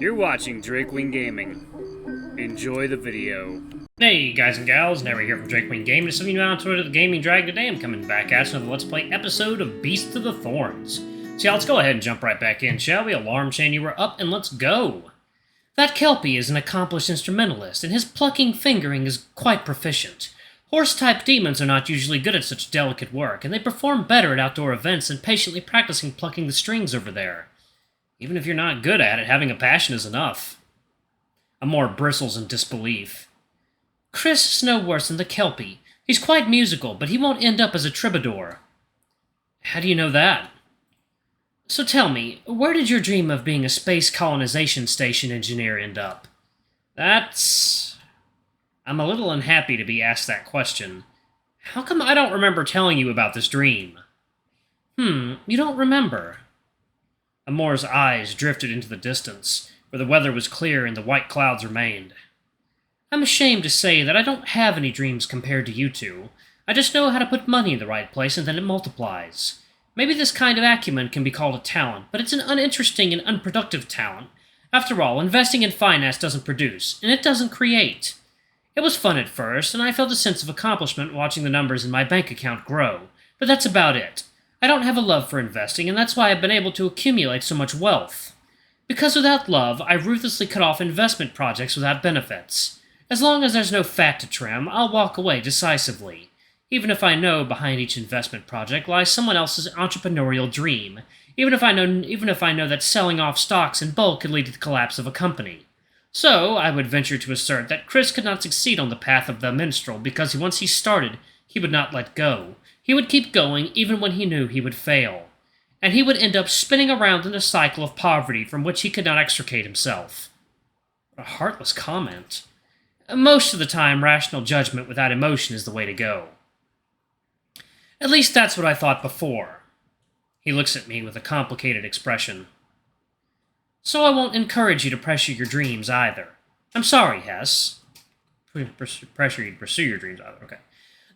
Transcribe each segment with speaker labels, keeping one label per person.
Speaker 1: You're watching Drakewing Gaming. Enjoy the video.
Speaker 2: Hey guys and gals, Never here from Drakewing Gaming. To some of you out on Twitter, the Gaming Drag. Today I'm coming back at you with a Let's Play episode of Beasts of the Thorns. So yeah, let's go ahead and jump right back in, shall we? Alarm chain, you were up, and let's go! That Kelpie is an accomplished instrumentalist, and his plucking fingering is quite proficient. Horse-type demons are not usually good at such delicate work, and they perform better at outdoor events than patiently practicing plucking the strings over there. Even if you're not good at it, having a passion is enough. Amor bristles in disbelief. Chris is no worse than the Kelpie. He's quite musical, but he won't end up as a troubadour. How do you know that? So tell me, where did your dream of being a space colonization station engineer end up? I'm a little unhappy to be asked that question. How come I don't remember telling you about this dream? You don't remember? Amor's eyes drifted into the distance, where the weather was clear and the white clouds remained. I'm ashamed to say that I don't have any dreams compared to you two. I just know how to put money in the right place and then it multiplies. Maybe this kind of acumen can be called a talent, but it's an uninteresting and unproductive talent. After all, investing in finance doesn't produce, and it doesn't create. It was fun at first, and I felt a sense of accomplishment watching the numbers in my bank account grow, but that's about it. I don't have a love for investing, and that's why I've been able to accumulate so much wealth. Because without love, I ruthlessly cut off investment projects without benefits. As long as there's no fat to trim, I'll walk away decisively, even if I know behind each investment project lies someone else's entrepreneurial dream, even if I know that selling off stocks in bulk could lead to the collapse of a company. So, I would venture to assert that Chris could not succeed on the path of the minstrel because once he started, he would not let go. He would keep going even when he knew he would fail. And he would end up spinning around in a cycle of poverty from which he could not extricate himself. A heartless comment. Most of the time, rational judgment without emotion is the way to go. At least that's what I thought before. He looks at me with a complicated expression. So I won't encourage you to pursue your dreams either. I'm sorry, Hess. Pressure you to pursue your dreams either, okay.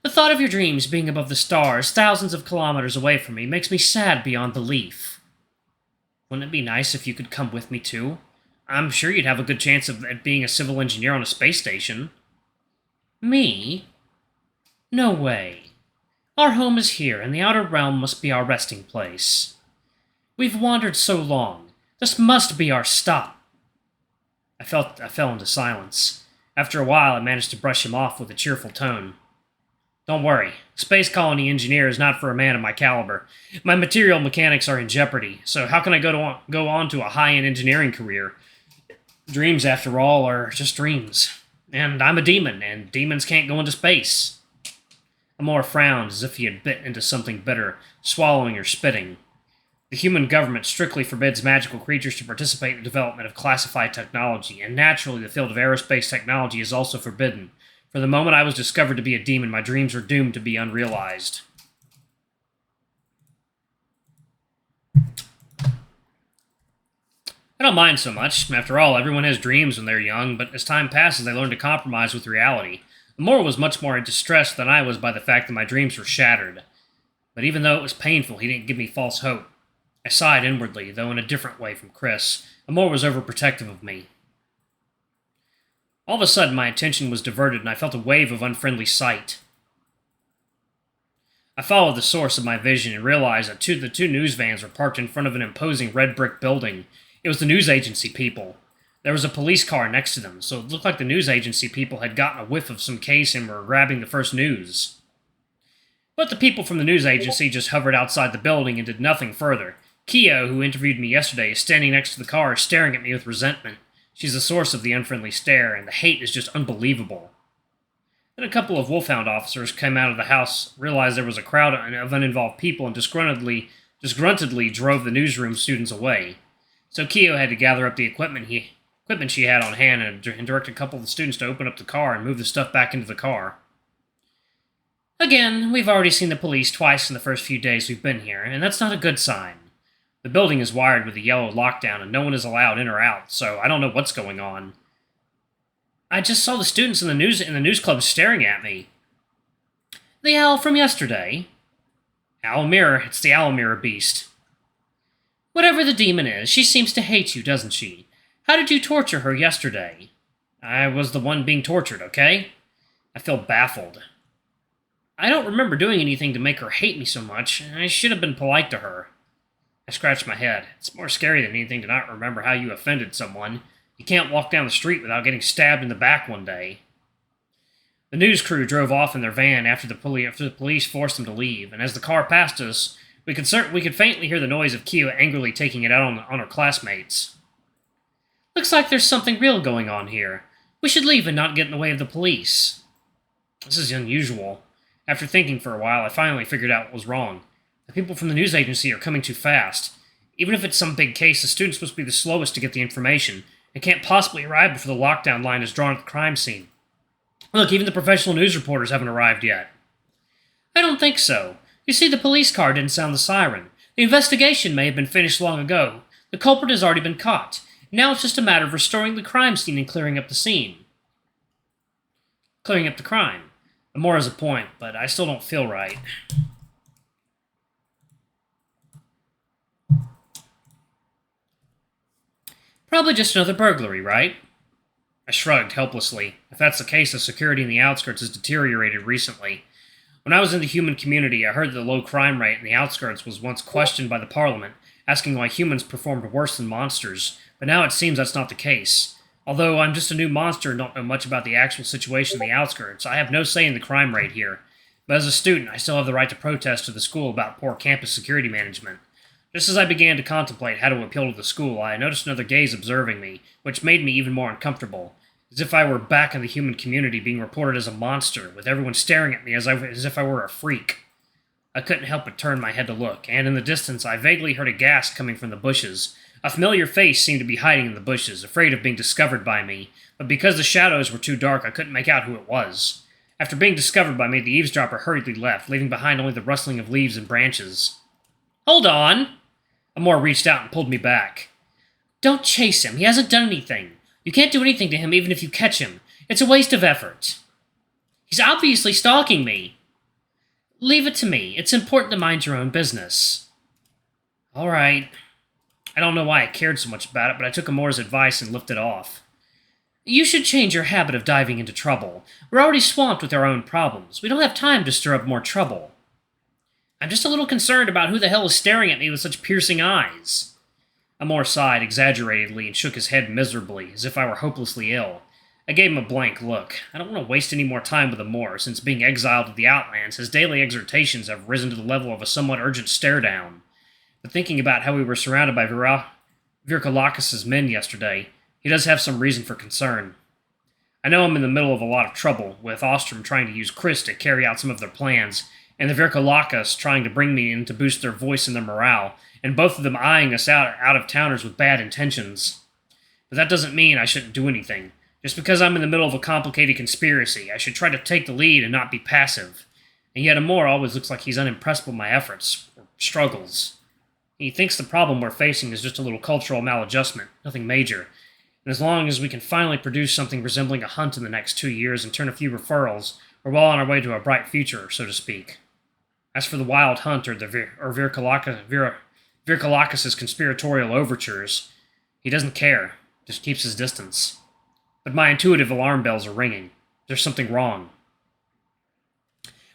Speaker 2: The thought of your dreams being above the stars, thousands of kilometers away from me, makes me sad beyond belief. Wouldn't it be nice if you could come with me too? I'm sure you'd have a good chance of being a civil engineer on a space station. Me? No way. Our home is here, and the outer realm must be our resting place. We've wandered so long. This must be our stop. I fell into silence. After a while, I managed to brush him off with a cheerful tone. Don't worry, space colony engineer is not for a man of my caliber. My material mechanics are in jeopardy, so how can I go on to a high-end engineering career? Dreams, after all, are just dreams. And I'm a demon, and demons can't go into space. Amor frowned as if he had bit into something bitter, swallowing or spitting. The human government strictly forbids magical creatures to participate in the development of classified technology, and naturally the field of aerospace technology is also forbidden. For the moment I was discovered to be a demon, my dreams were doomed to be unrealized. I don't mind so much. After all, everyone has dreams when they're young, but as time passes, they learn to compromise with reality. Amor was much more distressed than I was by the fact that my dreams were shattered. But even though it was painful, he didn't give me false hope. I sighed inwardly, though in a different way from Chris. Amor was overprotective of me. All of a sudden, my attention was diverted, and I felt a wave of unfriendly sight. I followed the source of my vision and realized that the two news vans were parked in front of an imposing red brick building. It was the news agency people. There was a police car next to them, so it looked like the news agency people had gotten a whiff of some case and were grabbing the first news. But the people from the news agency just hovered outside the building and did nothing further. Kyo, who interviewed me yesterday, is standing next to the car, staring at me with resentment. She's the source of the unfriendly stare, and the hate is just unbelievable. Then a couple of Wolfhound officers came out of the house, realized there was a crowd of uninvolved people, and disgruntledly drove the newsroom students away. So Kyo had to gather up the equipment she had on hand and direct a couple of the students to open up the car and move the stuff back into the car. Again, we've already seen the police twice in the first few days we've been here, and that's not a good sign. The building is wired with a yellow lockdown, and no one is allowed in or out, so I don't know what's going on. I just saw the students in the news club staring at me. The owl from yesterday? Owl Mirror, it's the Owl Mirror beast. Whatever the demon is, she seems to hate you, doesn't she? How did you torture her yesterday? I was the one being tortured, okay? I feel baffled. I don't remember doing anything to make her hate me so much. I should have been polite to her. I scratched my head. It's more scary than anything to not remember how you offended someone. You can't walk down the street without getting stabbed in the back one day. The news crew drove off in their van after the police forced them to leave, and as the car passed us, we could faintly hear the noise of Kyo angrily taking it out on her classmates. Looks like there's something real going on here. We should leave and not get in the way of the police. This is unusual. After thinking for a while, I finally figured out what was wrong. The people from the news agency are coming too fast. Even if it's some big case, the student's supposed to be the slowest to get the information. It can't possibly arrive before the lockdown line is drawn at the crime scene. Look, even the professional news reporters haven't arrived yet. I don't think so. You see, the police car didn't sound the siren. The investigation may have been finished long ago. The culprit has already been caught. Now it's just a matter of restoring the crime scene and clearing up the scene. Clearing up the crime. Amor has a point, but I still don't feel right. Probably just another burglary, right? I shrugged helplessly. If that's the case, the security in the outskirts has deteriorated recently. When I was in the human community, I heard that the low crime rate in the outskirts was once questioned by the Parliament, asking why humans performed worse than monsters, but now it seems that's not the case. Although I'm just a new monster and don't know much about the actual situation in the outskirts, I have no say in the crime rate here. But as a student, I still have the right to protest to the school about poor campus security management. Just as I began to contemplate how to appeal to the school, I noticed another gaze observing me, which made me even more uncomfortable. As if I were back in the human community being reported as a monster, with everyone staring at me as if I were a freak. I couldn't help but turn my head to look, and in the distance I vaguely heard a gasp coming from the bushes. A familiar face seemed to be hiding in the bushes, afraid of being discovered by me, but because the shadows were too dark I couldn't make out who it was. After being discovered by me, the eavesdropper hurriedly left, leaving behind only the rustling of leaves and branches. Hold on! Amor reached out and pulled me back. Don't chase him, he hasn't done anything. You can't do anything to him even if you catch him. It's a waste of effort. He's obviously stalking me. Leave it to me. It's important to mind your own business. All right. I don't know why I cared so much about it, but I took Amor's advice and lifted off. You should change your habit of diving into trouble. We're already swamped with our own problems. We don't have time to stir up more trouble. I'm just a little concerned about who the hell is staring at me with such piercing eyes. Amor sighed exaggeratedly and shook his head miserably, as if I were hopelessly ill. I gave him a blank look. I don't want to waste any more time with Amor, since being exiled to the Outlands, his daily exhortations have risen to the level of a somewhat urgent stare-down. But thinking about how we were surrounded by Vyrkolakas' men yesterday, he does have some reason for concern. I know I'm in the middle of a lot of trouble, with Ostrom trying to use Chris to carry out some of their plans, and the Vyrkolakas trying to bring me in to boost their voice and their morale, and both of them eyeing us out-of-towners with bad intentions. But that doesn't mean I shouldn't do anything. Just because I'm in the middle of a complicated conspiracy, I should try to take the lead and not be passive. And yet Amor always looks like he's unimpressed with my efforts, or struggles. He thinks the problem we're facing is just a little cultural maladjustment, nothing major. And as long as we can finally produce something resembling a hunt in the next 2 years and turn a few referrals, we're well on our way to a bright future, so to speak. As for the wild hunt or Vyrkolakas' conspiratorial overtures, he doesn't care, just keeps his distance. But my intuitive alarm bells are ringing. There's something wrong.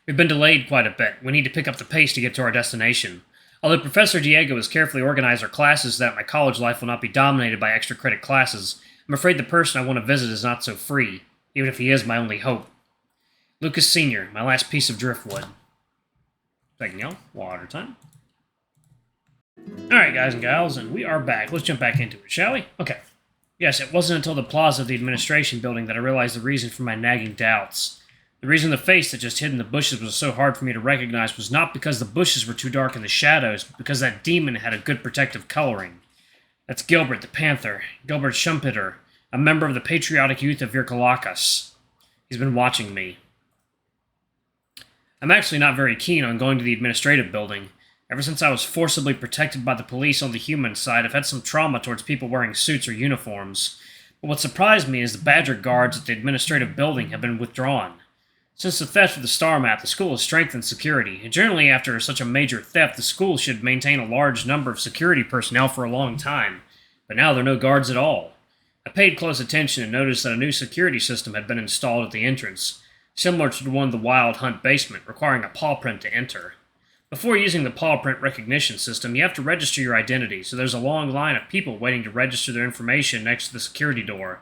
Speaker 2: We've been delayed quite a bit. We need to pick up the pace to get to our destination. Although Professor Diego has carefully organized our classes so that my college life will not be dominated by extra credit classes, I'm afraid the person I want to visit is not so free, even if he is my only hope. Lucas Sr., my last piece of driftwood. Taking y'all, water time. Alright, guys and gals, and we are back. Let's jump back into it, shall we? Okay. Yes, it wasn't until the plaza of the administration building that I realized the reason for my nagging doubts. The reason the face that just hid in the bushes was so hard for me to recognize was not because the bushes were too dark in the shadows, but because that demon had a good protective coloring. That's Gilbert the Panther, Gilbert Schumpeter, a member of the patriotic youth of Vyrkolakas. He's been watching me. I'm actually not very keen on going to the administrative building. Ever since I was forcibly protected by the police on the human side, I've had some trauma towards people wearing suits or uniforms. But what surprised me is the Badger guards at the administrative building have been withdrawn. Since the theft of the star map, the school has strengthened security, and generally after such a major theft, the school should maintain a large number of security personnel for a long time. But now there are no guards at all. I paid close attention and noticed that a new security system had been installed at the entrance, similar to the one in the Wild Hunt basement, requiring a paw print to enter. Before using the paw print recognition system, you have to register your identity, so there's a long line of people waiting to register their information next to the security door.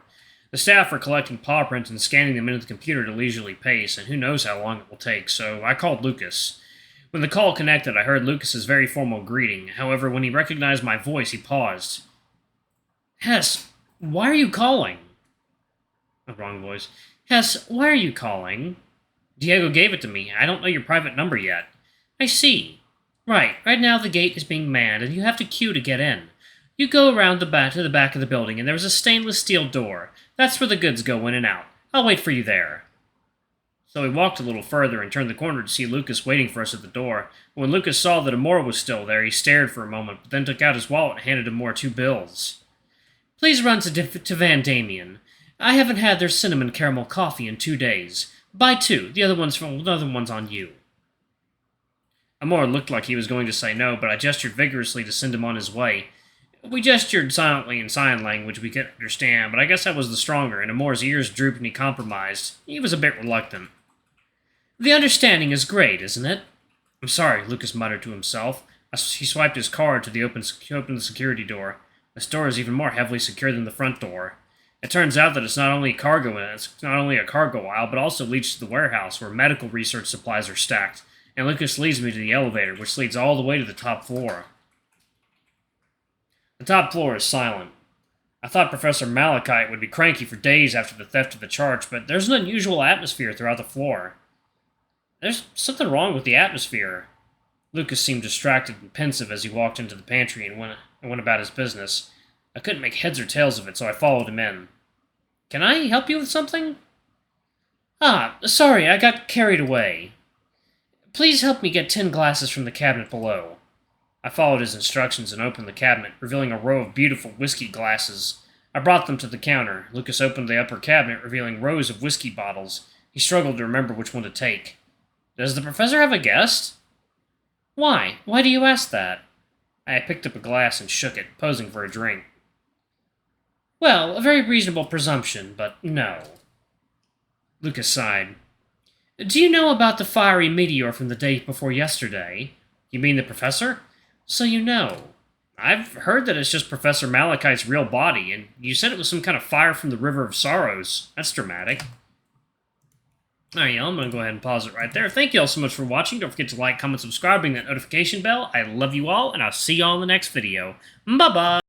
Speaker 2: The staff are collecting paw prints and scanning them into the computer at a leisurely pace, and who knows how long it will take, so I called Lucas. When the call connected, I heard Lucas's very formal greeting. However, when he recognized my voice, he paused. Hess, why are you calling? Wrong voice. Hess, why are you calling? Diego gave it to me. I don't know your private number yet. I see. Right now the gate is being manned, and you have to queue to get in. You go around to the back of the building, and there's a stainless steel door. That's where the goods go in and out. I'll wait for you there. So we walked a little further and turned the corner to see Lucas waiting for us at the door. When Lucas saw that Amor was still there, he stared for a moment, but then took out his wallet and handed Amor 2 bills. Please run to Van Damien. I haven't had their cinnamon caramel coffee in 2 days. Buy 2. The other one's on you. Amor looked like he was going to say no, but I gestured vigorously to send him on his way. We gestured silently in sign language we could understand, but I guess I was the stronger, and Amor's ears drooped and he compromised. He was a bit reluctant. The understanding is great, isn't it? I'm sorry, Lucas muttered to himself. He swiped his card to open the security door. This door is even more heavily secured than the front door. It turns out that it's not only a cargo aisle, but also leads to the warehouse, where medical research supplies are stacked. And Lucas leads me to the elevator, which leads all the way to the top floor. The top floor is silent. I thought Professor Malachite would be cranky for days after the theft of the charts, but there's an unusual atmosphere throughout the floor. There's something wrong with the atmosphere. Lucas seemed distracted and pensive as he walked into the pantry and went about his business. I couldn't make heads or tails of it, so I followed him in. Can I help you with something? Sorry, I got carried away. Please help me get 10 glasses from the cabinet below. I followed his instructions and opened the cabinet, revealing a row of beautiful whiskey glasses. I brought them to the counter. Lucas opened the upper cabinet, revealing rows of whiskey bottles. He struggled to remember which one to take. Does the professor have a guest? Why? Why do you ask that? I picked up a glass and shook it, posing for a drink. Well, a very reasonable presumption, but no. Lucas sighed. Do you know about the fiery meteor from the day before yesterday? You mean the professor? So you know. I've heard that it's just Professor Malachite's real body, and you said it was some kind of fire from the River of Sorrows. That's dramatic. Alright, y'all, I'm going to go ahead and pause it right there. Thank you all so much for watching. Don't forget to like, comment, subscribe, ring that notification bell. I love you all, and I'll see you all in the next video. Bye-bye!